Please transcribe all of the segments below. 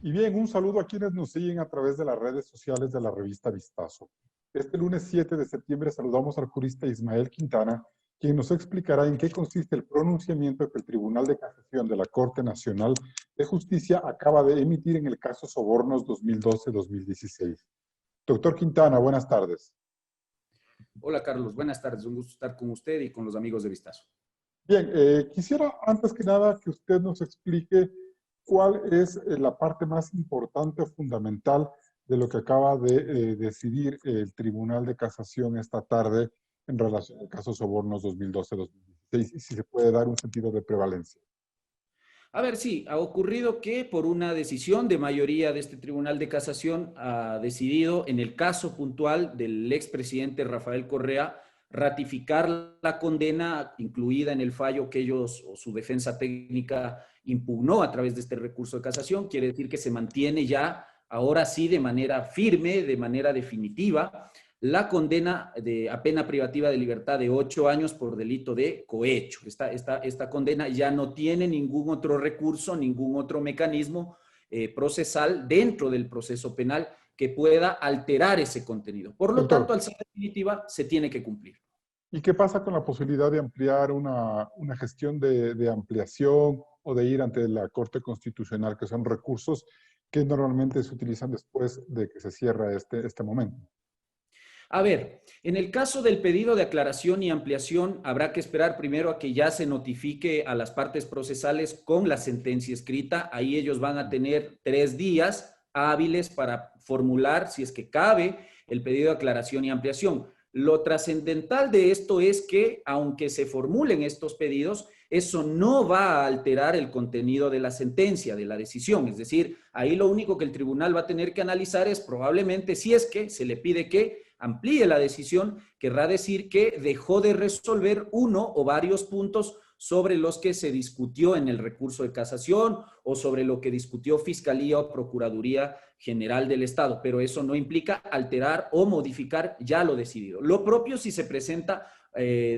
Y bien, un saludo a quienes nos siguen a través de las redes sociales de la revista Vistazo. Este lunes 7 de septiembre saludamos al jurista Ismael Quintana, quien nos explicará en qué consiste el pronunciamiento que el Tribunal de Casación de la Corte Nacional de Justicia acaba de emitir en el caso Sobornos 2012-2016. Doctor Quintana, buenas tardes. Hola Carlos, buenas tardes. Un gusto estar con usted y con los amigos de Vistazo. Bien, quisiera antes que nada que usted nos explique cuál es la parte más importante o fundamental de lo que acaba de decidir el Tribunal de Casación esta tarde en relación al caso Sobornos 2012-2016 y si se puede dar un sentido de prevalencia. A ver, sí, ha ocurrido que por una decisión de mayoría de este Tribunal de Casación ha decidido en el caso puntual del expresidente Rafael Correa ratificar la condena incluida en el fallo que ellos o su defensa técnica impugnó a través de este recurso de casación. Quiere decir que se mantiene ya, ahora sí, de manera firme, de manera definitiva, la condena a pena privativa de libertad de 8 años por delito de cohecho. Esta condena ya no tiene ningún otro recurso, ningún otro mecanismo procesal dentro del proceso penal que pueda alterar ese contenido. Por lo tanto, al ser definitiva, se tiene que cumplir. ¿Y qué pasa con la posibilidad de ampliar una gestión de ampliación o de ir ante la Corte Constitucional, que son recursos que normalmente se utilizan después de que se cierra este momento? A ver, en el caso del pedido de aclaración y ampliación, habrá que esperar primero a que ya se notifique a las partes procesales con la sentencia escrita. Ahí ellos van a tener 3 días hábiles para formular, si es que cabe, el pedido de aclaración y ampliación. Lo trascendental de esto es que, aunque se formulen estos pedidos, eso no va a alterar el contenido de la sentencia, de la decisión. Es decir, ahí lo único que el tribunal va a tener que analizar es probablemente si es que se le pide que amplíe la decisión, querrá decir que dejó de resolver uno o varios puntos sobre los que se discutió en el recurso de casación o sobre lo que discutió Fiscalía o Procuraduría General del Estado, pero eso no implica alterar o modificar ya lo decidido. Lo propio si se presenta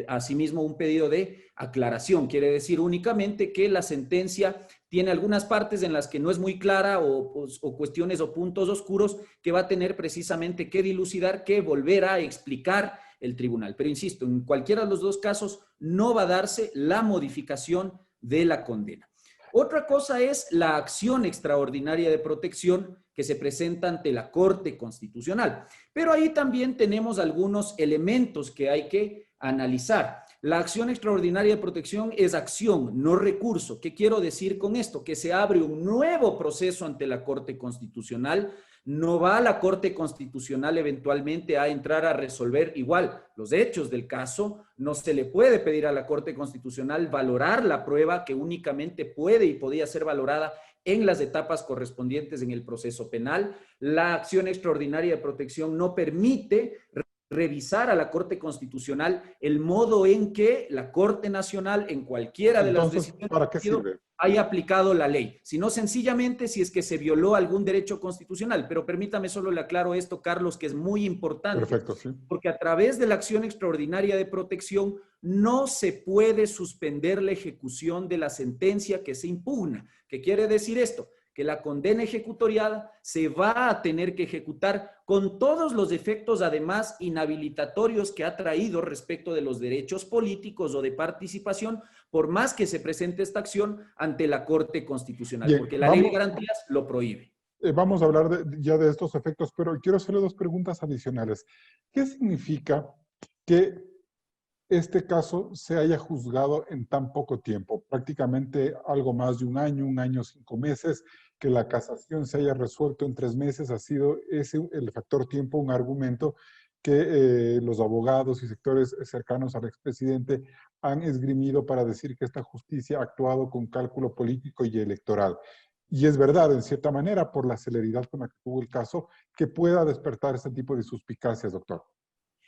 asimismo un pedido de aclaración, quiere decir únicamente que la sentencia tiene algunas partes en las que no es muy clara o cuestiones o puntos oscuros que va a tener precisamente que dilucidar, que volver a explicar el tribunal. Pero insisto, en cualquiera de los dos casos no va a darse la modificación de la condena. Otra cosa es la acción extraordinaria de protección que se presenta ante la Corte Constitucional. Pero ahí también tenemos algunos elementos que hay que analizar. La acción extraordinaria de protección es acción, no recurso. ¿Qué quiero decir con esto? Que se abre un nuevo proceso ante la Corte Constitucional. No va la Corte Constitucional eventualmente a entrar a resolver igual los hechos del caso. No se le puede pedir a la Corte Constitucional valorar la prueba que únicamente puede y podía ser valorada en las etapas correspondientes en el proceso penal. La acción extraordinaria de protección no permite revisar a la Corte Constitucional el modo en que la Corte Nacional, en cualquiera de las decisiones, ¿para qué sirve? haya aplicado la ley, sino sencillamente si es que se violó algún derecho constitucional. Pero permítame solo le aclaro esto, Carlos, que es muy importante. Perfecto, sí. Porque a través de la acción extraordinaria de protección no se puede suspender la ejecución de la sentencia que se impugna. ¿Qué quiere decir esto? Que la condena ejecutoriada se va a tener que ejecutar con todos los efectos, además, inhabilitatorios que ha traído respecto de los derechos políticos o de participación, por más que se presente esta acción ante la Corte Constitucional, Bien, porque la ley de garantías lo prohíbe. Vamos a hablar ya de estos efectos, pero quiero hacerle 2 preguntas adicionales. ¿Qué significa que este caso se haya juzgado en tan poco tiempo? Prácticamente algo más de un año 5 meses, que la casación se haya resuelto en 3 meses, ha sido el factor tiempo un argumento que los abogados y sectores cercanos al expresidente han esgrimido para decir que esta justicia ha actuado con cálculo político y electoral. Y es verdad, en cierta manera, por la celeridad con la que tuvo el caso, que pueda despertar este tipo de suspicacias, doctor.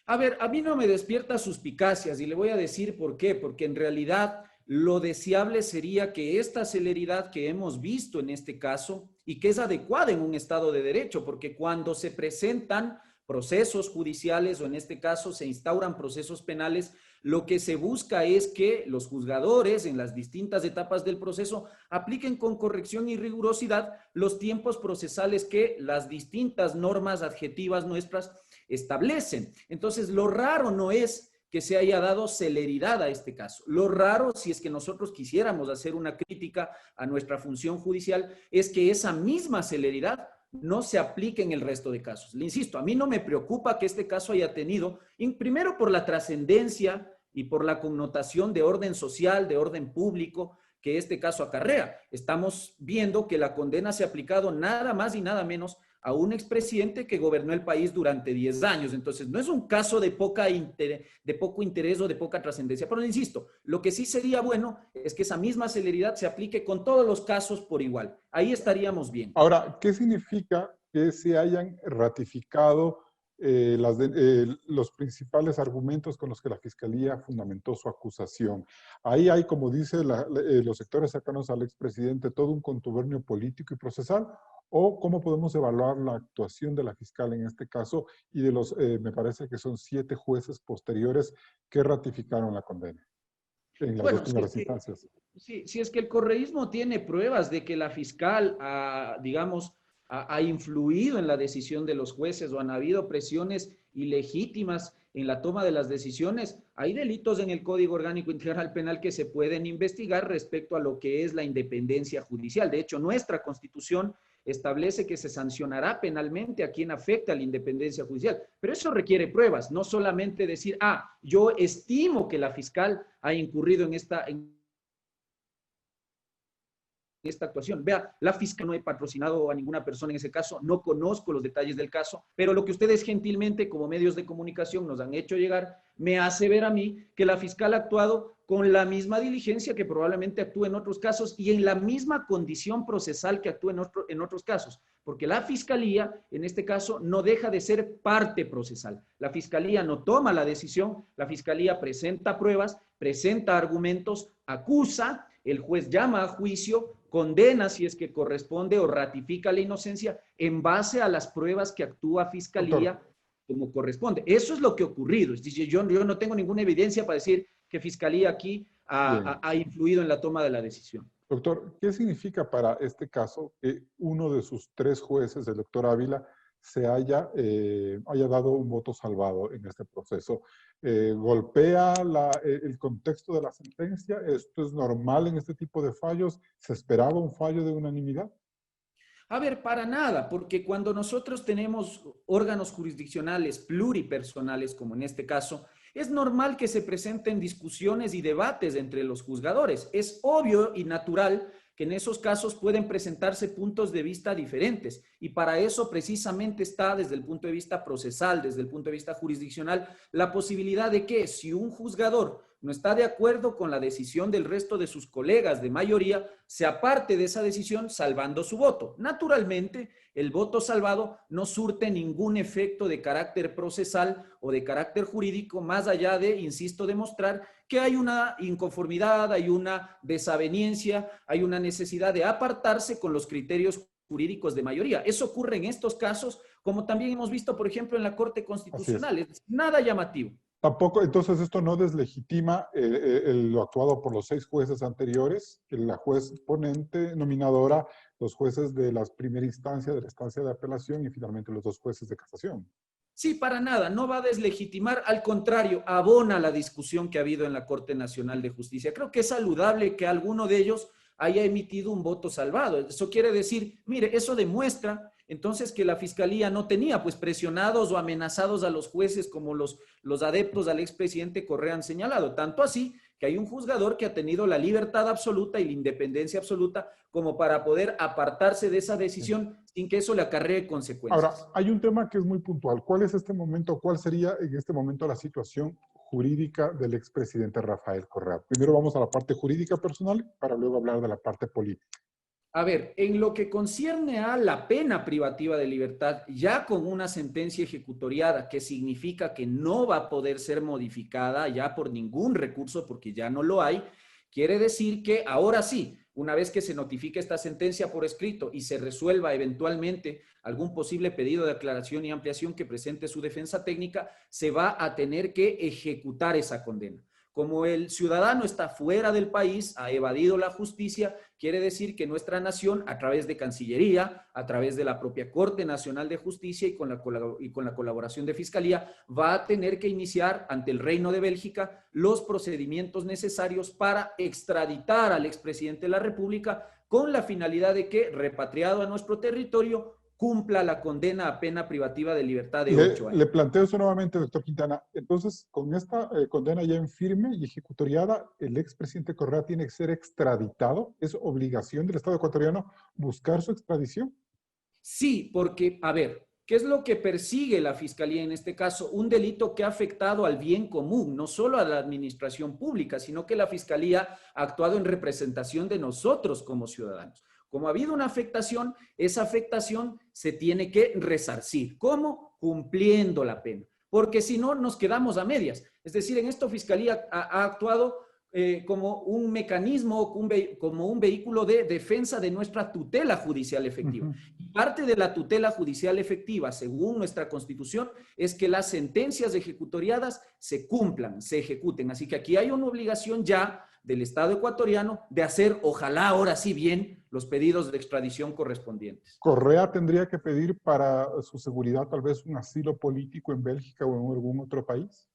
A ver, a mí no me despierta suspicacias y le voy a decir por qué, porque en realidad lo deseable sería que esta celeridad que hemos visto en este caso y que es adecuada en un Estado de Derecho, porque cuando se presentan procesos judiciales o en este caso se instauran procesos penales, lo que se busca es que los juzgadores en las distintas etapas del proceso apliquen con corrección y rigurosidad los tiempos procesales que las distintas normas adjetivas nuestras establecen. Entonces, lo raro no es que se haya dado celeridad a este caso. Lo raro, si es que nosotros quisiéramos hacer una crítica a nuestra función judicial, es que esa misma celeridad no se aplique en el resto de casos. Le insisto, a mí no me preocupa que este caso haya tenido, primero por la trascendencia y por la connotación de orden social, de orden público que este caso acarrea. Estamos viendo que la condena se ha aplicado nada más y nada menos a un expresidente que gobernó el país durante 10 años. Entonces, no es un caso de poco interés o de poca trascendencia. Pero insisto, lo que sí sería bueno es que esa misma celeridad se aplique con todos los casos por igual. Ahí estaríamos bien. Ahora, ¿qué significa que se hayan ratificado los principales argumentos con los que la Fiscalía fundamentó su acusación? Ahí hay, como dice los sectores cercanos al expresidente, todo un contubernio político y procesal. ¿O cómo podemos evaluar la actuación de la fiscal en este caso y de los, me parece que son 7 jueces posteriores que ratificaron la condena en las dos primeras instancias? Sí, si es que el correísmo tiene pruebas de que la fiscal ha influido en la decisión de los jueces o han habido presiones ilegítimas en la toma de las decisiones, hay delitos en el Código Orgánico Integral Penal que se pueden investigar respecto a lo que es la independencia judicial. De hecho, nuestra Constitución establece que se sancionará penalmente a quien afecta a la independencia judicial. Pero eso requiere pruebas, no solamente decir, yo estimo que la fiscal ha incurrido en esta actuación. Vea, la fiscal no he patrocinado a ninguna persona en ese caso, no conozco los detalles del caso, pero lo que ustedes gentilmente como medios de comunicación nos han hecho llegar, me hace ver a mí que la fiscal ha actuado con la misma diligencia que probablemente actúe en otros casos y en la misma condición procesal que actúa en otros casos, porque la fiscalía, en este caso, no deja de ser parte procesal. La fiscalía no toma la decisión, la fiscalía presenta pruebas, presenta argumentos, acusa, el juez llama a juicio, condena si es que corresponde o ratifica la inocencia en base a las pruebas que actúa fiscalía. Doctor, como corresponde. Eso es lo que ha ocurrido. Es decir, yo no tengo ninguna evidencia para decir que Fiscalía aquí ha influido en la toma de la decisión. Doctor, ¿qué significa para este caso que uno de sus 3 jueces, el doctor Ávila, se haya dado un voto salvado en este proceso? ¿Golpea el contexto de la sentencia? ¿Esto es normal en este tipo de fallos? ¿Se esperaba un fallo de unanimidad? A ver, para nada, porque cuando nosotros tenemos órganos jurisdiccionales pluripersonales, como en este caso, es normal que se presenten discusiones y debates entre los juzgadores. Es obvio y natural que en esos casos pueden presentarse puntos de vista diferentes y para eso precisamente está desde el punto de vista procesal, desde el punto de vista jurisdiccional, la posibilidad de que si un juzgador no está de acuerdo con la decisión del resto de sus colegas de mayoría, se aparte de esa decisión salvando su voto. Naturalmente, el voto salvado no surte ningún efecto de carácter procesal o de carácter jurídico, más allá de, insisto, demostrar que hay una inconformidad, hay una desaveniencia, hay una necesidad de apartarse con los criterios jurídicos de mayoría. Eso ocurre en estos casos, como también hemos visto, por ejemplo, en la Corte Constitucional. Es nada llamativo. Tampoco, entonces esto no deslegitima lo actuado por los 6 jueces anteriores, la juez ponente, nominadora, los jueces de la primera instancia, de la instancia de apelación y finalmente los 2 jueces de casación. Sí, para nada, no va a deslegitimar, al contrario, abona la discusión que ha habido en la Corte Nacional de Justicia. Creo que es saludable que alguno de ellos haya emitido un voto salvado. Eso quiere decir, mire, eso demuestra entonces que la Fiscalía no tenía pues presionados o amenazados a los jueces como los adeptos al expresidente Correa han señalado. Tanto así que hay un juzgador que ha tenido la libertad absoluta y la independencia absoluta como para poder apartarse de esa decisión sin que eso le acarree consecuencias. Ahora, hay un tema que es muy puntual. ¿Cuál es este momento, cuál sería en este momento la situación jurídica del expresidente Rafael Correa? Primero vamos a la parte jurídica personal para luego hablar de la parte política. A ver, en lo que concierne a la pena privativa de libertad, ya con una sentencia ejecutoriada, que significa que no va a poder ser modificada ya por ningún recurso, porque ya no lo hay, quiere decir que ahora sí, una vez que se notifique esta sentencia por escrito y se resuelva eventualmente algún posible pedido de aclaración y ampliación que presente su defensa técnica, se va a tener que ejecutar esa condena. Como el ciudadano está fuera del país, ha evadido la justicia, quiere decir que nuestra nación, a través de Cancillería, a través de la propia Corte Nacional de Justicia y con la colaboración de Fiscalía, va a tener que iniciar ante el Reino de Bélgica los procedimientos necesarios para extraditar al expresidente de la República con la finalidad de que, repatriado a nuestro territorio, cumpla la condena a pena privativa de libertad de 8 años. Le planteo eso nuevamente, doctor Quintana. Entonces, con esta condena ya en firme y ejecutoriada, ¿el expresidente Correa tiene que ser extraditado? ¿Es obligación del Estado ecuatoriano buscar su extradición? Sí, porque, a ver, ¿qué es lo que persigue la Fiscalía en este caso? Un delito que ha afectado al bien común, no solo a la administración pública, sino que la Fiscalía ha actuado en representación de nosotros como ciudadanos. Como ha habido una afectación, esa afectación se tiene que resarcir. ¿Cómo? Cumpliendo la pena. Porque si no, nos quedamos a medias. Es decir, en esto Fiscalía ha actuado como un mecanismo, como un vehículo de defensa de nuestra tutela judicial efectiva. Y parte de la tutela judicial efectiva, según nuestra Constitución, es que las sentencias ejecutoriadas se cumplan, se ejecuten. Así que aquí hay una obligación ya del Estado ecuatoriano de hacer, ojalá ahora sí bien, los pedidos de extradición correspondientes. ¿Correa tendría que pedir para su seguridad tal vez un asilo político en Bélgica o en algún otro país?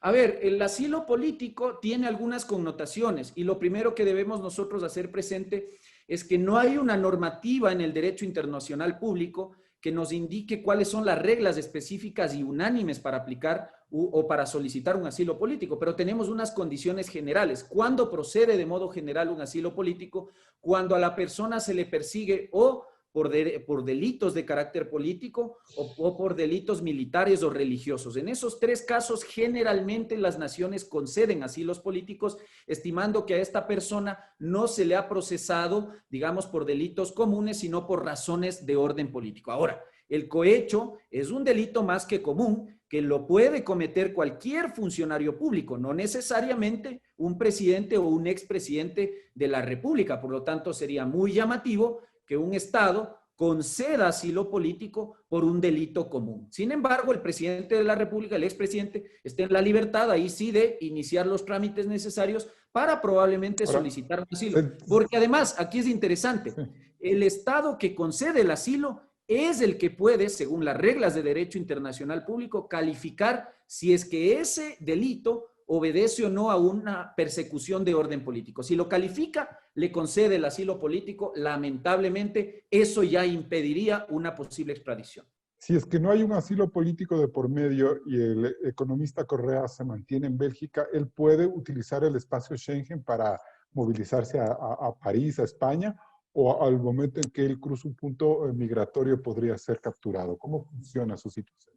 A ver, el asilo político tiene algunas connotaciones y lo primero que debemos nosotros hacer presente es que no hay una normativa en el derecho internacional público que nos indique cuáles son las reglas específicas y unánimes para aplicar o para solicitar un asilo político, pero tenemos unas condiciones generales. ¿Cuándo procede de modo general un asilo político? Cuando a la persona se le persigue o por delitos de carácter político o por delitos militares o religiosos. En esos tres casos, generalmente las naciones conceden asilos políticos, estimando que a esta persona no se le ha procesado, digamos, por delitos comunes, sino por razones de orden político. Ahora, el cohecho es un delito más que común, que lo puede cometer cualquier funcionario público, no necesariamente un presidente o un expresidente de la República. Por lo tanto, sería muy llamativo que un Estado conceda asilo político por un delito común. Sin embargo, el presidente de la República, el expresidente, está en la libertad, ahí sí, de iniciar los trámites necesarios para probablemente solicitar un asilo. Porque además, aquí es interesante, el Estado que concede el asilo es el que puede, según las reglas de derecho internacional público, calificar si es que ese delito obedece o no a una persecución de orden político. Si lo califica, le concede el asilo político, lamentablemente eso ya impediría una posible extradición. Si es que no hay un asilo político de por medio y el economista Correa se mantiene en Bélgica, él puede utilizar el espacio Schengen para movilizarse a París, a España, o al momento en que él cruza un punto migratorio podría ser capturado. ¿Cómo funciona su situación?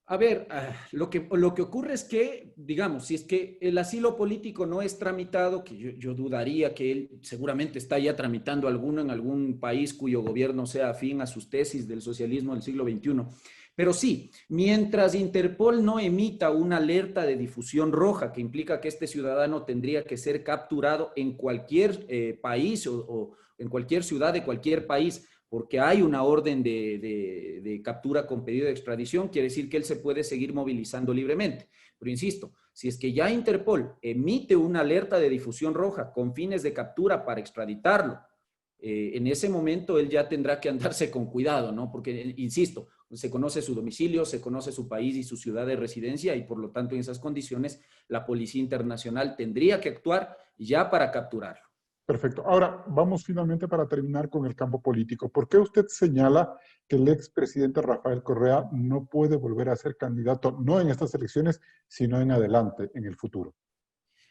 A ver, lo que ocurre es que, digamos, si es que el asilo político no es tramitado, que yo dudaría que él seguramente está ya tramitando alguno en algún país cuyo gobierno sea afín a sus tesis del socialismo del siglo XXI. Pero sí, mientras Interpol no emita una alerta de difusión roja que implica que este ciudadano tendría que ser capturado en cualquier país o en cualquier ciudad de cualquier país, porque hay una orden de captura con pedido de extradición, quiere decir que él se puede seguir movilizando libremente. Pero insisto, si es que ya Interpol emite una alerta de difusión roja con fines de captura para extraditarlo, en ese momento él ya tendrá que andarse con cuidado, ¿no? Porque, insisto, se conoce su domicilio, se conoce su país y su ciudad de residencia y por lo tanto en esas condiciones la Policía Internacional tendría que actuar ya para capturarlo. Perfecto. Ahora, vamos finalmente para terminar con el campo político. ¿Por qué usted señala que el expresidente Rafael Correa no puede volver a ser candidato, no en estas elecciones, sino en adelante, en el futuro?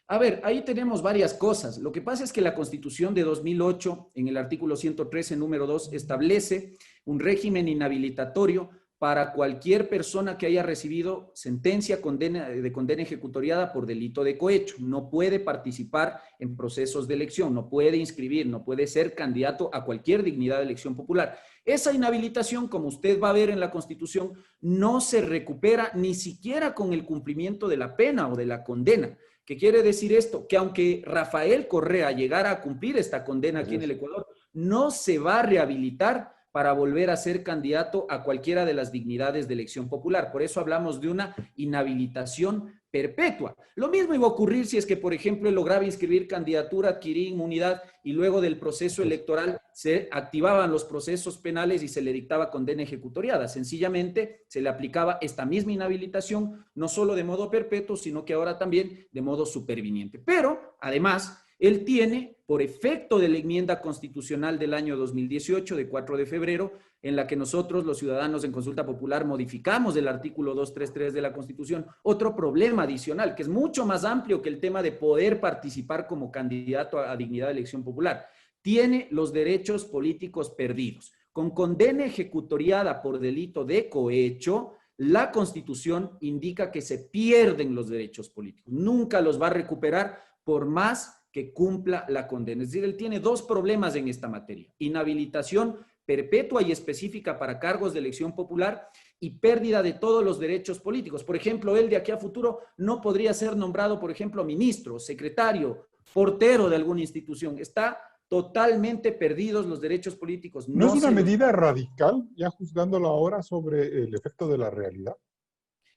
A ver, ahí tenemos varias cosas. Lo que pasa es que la Constitución de 2008, en el artículo 113, número 2, establece un régimen inhabilitatorio para cualquier persona que haya recibido sentencia de condena ejecutoriada por delito de cohecho. No puede participar en procesos de elección, no puede inscribir, no puede ser candidato a cualquier dignidad de elección popular. Esa inhabilitación, como usted va a ver en la Constitución, no se recupera ni siquiera con el cumplimiento de la pena o de la condena. ¿Qué quiere decir esto? Que aunque Rafael Correa llegara a cumplir esta condena aquí en el Ecuador, no se va a rehabilitar para volver a ser candidato a cualquiera de las dignidades de elección popular. Por eso hablamos de una inhabilitación perpetua. Lo mismo iba a ocurrir si es que, por ejemplo, él lograba inscribir candidatura, adquirir inmunidad y luego del proceso electoral se activaban los procesos penales y se le dictaba condena ejecutoriada. Sencillamente se le aplicaba esta misma inhabilitación, no solo de modo perpetuo, sino que ahora también de modo superviniente. Pero, además, él tiene, por efecto de la enmienda constitucional del año 2018, de 4 de febrero, en la que nosotros, los ciudadanos en consulta popular, modificamos el artículo 233 de la Constitución, otro problema adicional, que es mucho más amplio que el tema de poder participar como candidato a dignidad de elección popular. Tiene los derechos políticos perdidos. Con condena ejecutoriada por delito de cohecho, la Constitución indica que se pierden los derechos políticos. Nunca los va a recuperar por más que cumpla la condena. Es decir, él tiene dos problemas en esta materia: inhabilitación perpetua y específica para cargos de elección popular y pérdida de todos los derechos políticos. Por ejemplo, él de aquí a futuro no podría ser nombrado, por ejemplo, ministro, secretario, portero de alguna institución. Está totalmente perdidos los derechos políticos. ¿No es una medida radical, ya juzgándolo ahora, sobre el efecto de la realidad?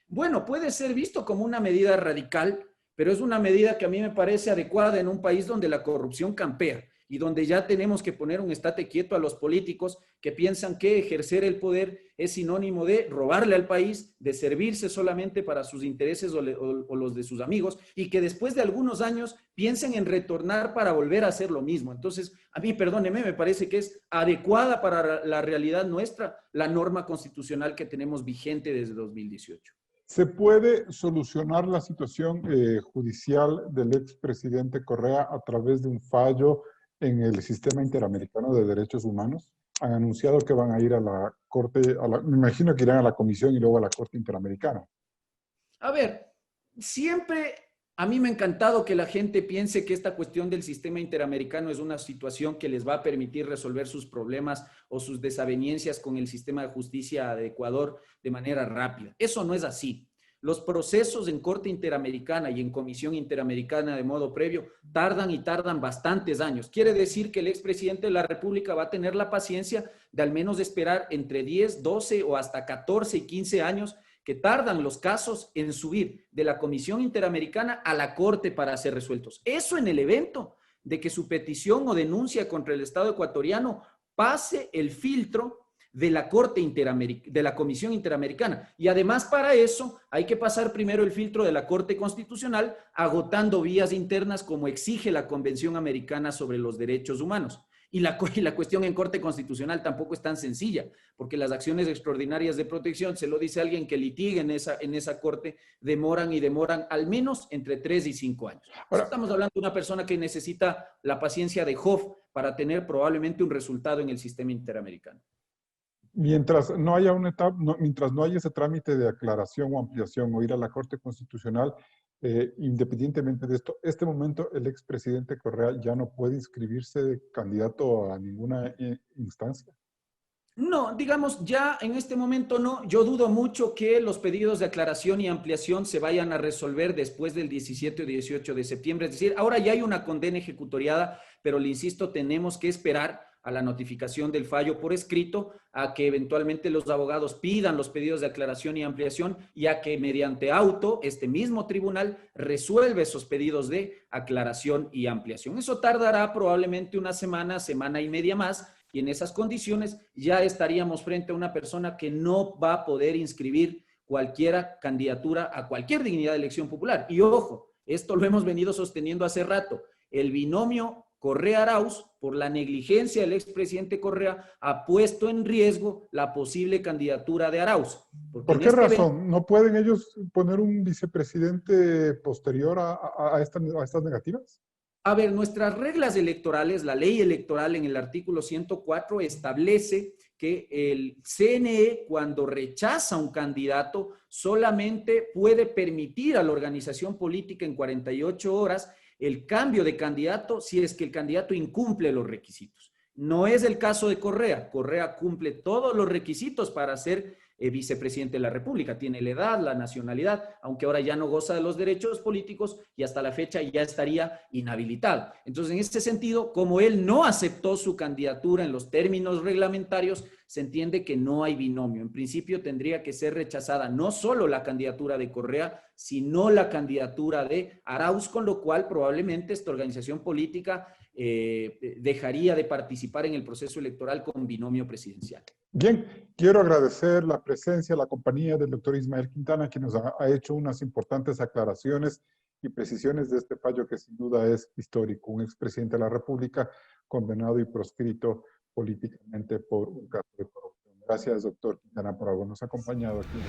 Bueno, puede ser visto como una medida radical, pero es una medida que a mí me parece adecuada en un país donde la corrupción campea y donde ya tenemos que poner un estate quieto a los políticos que piensan que ejercer el poder es sinónimo de robarle al país, de servirse solamente para sus intereses o los de sus amigos, y que después de algunos años piensen en retornar para volver a hacer lo mismo. Entonces, a mí, perdóneme, me parece que es adecuada para la realidad nuestra la norma constitucional que tenemos vigente desde 2018. ¿Se puede solucionar la situación judicial del expresidente Correa a través de un fallo en el Sistema Interamericano de Derechos Humanos? Han anunciado que van a ir a la Corte, me imagino que irán a la Comisión y luego a la Corte Interamericana. A ver, siempre a mí me ha encantado que la gente piense que esta cuestión del sistema interamericano es una situación que les va a permitir resolver sus problemas o sus desavenencias con el sistema de justicia de Ecuador de manera rápida. Eso no es así. Los procesos en Corte Interamericana y en Comisión Interamericana de modo previo tardan y tardan bastantes años. Quiere decir que el expresidente de la República va a tener la paciencia de al menos esperar entre 10, 12 o hasta 14 y 15 años que tardan los casos en subir de la Comisión Interamericana a la Corte para ser resueltos. Eso en el evento de que su petición o denuncia contra el Estado ecuatoriano pase el filtro de la de la Comisión Interamericana. Y además para eso hay que pasar primero el filtro de la Corte Constitucional, agotando vías internas como exige la Convención Americana sobre los Derechos Humanos. Y la cuestión en Corte Constitucional tampoco es tan sencilla, porque las acciones extraordinarias de protección, se lo dice alguien que litiga en esa Corte, demoran al menos entre 3 y 5 años. Ahora, estamos hablando de una persona que necesita la paciencia de Job para tener probablemente un resultado en el sistema interamericano. Mientras no haya mientras no haya ese trámite de aclaración o ampliación o ir a la Corte Constitucional, independientemente de esto, este momento el expresidente Correa ya no puede inscribirse de candidato a ninguna instancia. No, digamos, ya en este momento no. Yo dudo mucho que los pedidos de aclaración y ampliación se vayan a resolver después del 17 o 18 de septiembre. Es decir, ahora ya hay una condena ejecutoriada, pero le insisto, tenemos que esperar a la notificación del fallo por escrito, a que eventualmente los abogados pidan los pedidos de aclaración y ampliación y a que mediante auto este mismo tribunal resuelva esos pedidos de aclaración y ampliación. Eso tardará probablemente una semana, semana y media más, y en esas condiciones ya estaríamos frente a una persona que no va a poder inscribir cualquier candidatura a cualquier dignidad de elección popular. Y ojo, esto lo hemos venido sosteniendo hace rato, el binomio Correa-Arauz, por la negligencia del expresidente Correa, ha puesto en riesgo la posible candidatura de Arauz. ¿Por qué razón? ¿No pueden ellos poner un vicepresidente posterior a estas negativas? A ver, nuestras reglas electorales, la ley electoral en el artículo 104 establece que el CNE, cuando rechaza un candidato, solamente puede permitir a la organización política en 48 horas el cambio de candidato si es que el candidato incumple los requisitos. No es el caso de Correa. Correa cumple todos los requisitos para ser vicepresidente de la República. Tiene la edad, la nacionalidad, aunque ahora ya no goza de los derechos políticos y hasta la fecha ya estaría inhabilitado. Entonces, en este sentido, como él no aceptó su candidatura en los términos reglamentarios, se entiende que no hay binomio. En principio tendría que ser rechazada no solo la candidatura de Correa, sino la candidatura de Arauz, con lo cual probablemente esta organización política dejaría de participar en el proceso electoral con binomio presidencial. Bien, quiero agradecer la presencia, la compañía del doctor Ismael Quintana, que nos ha hecho unas importantes aclaraciones y precisiones de este fallo que sin duda es histórico. Un expresidente de la República condenado y proscrito políticamente por un caso de corrupción. Gracias, doctor Quintana, por habernos acompañado aquí.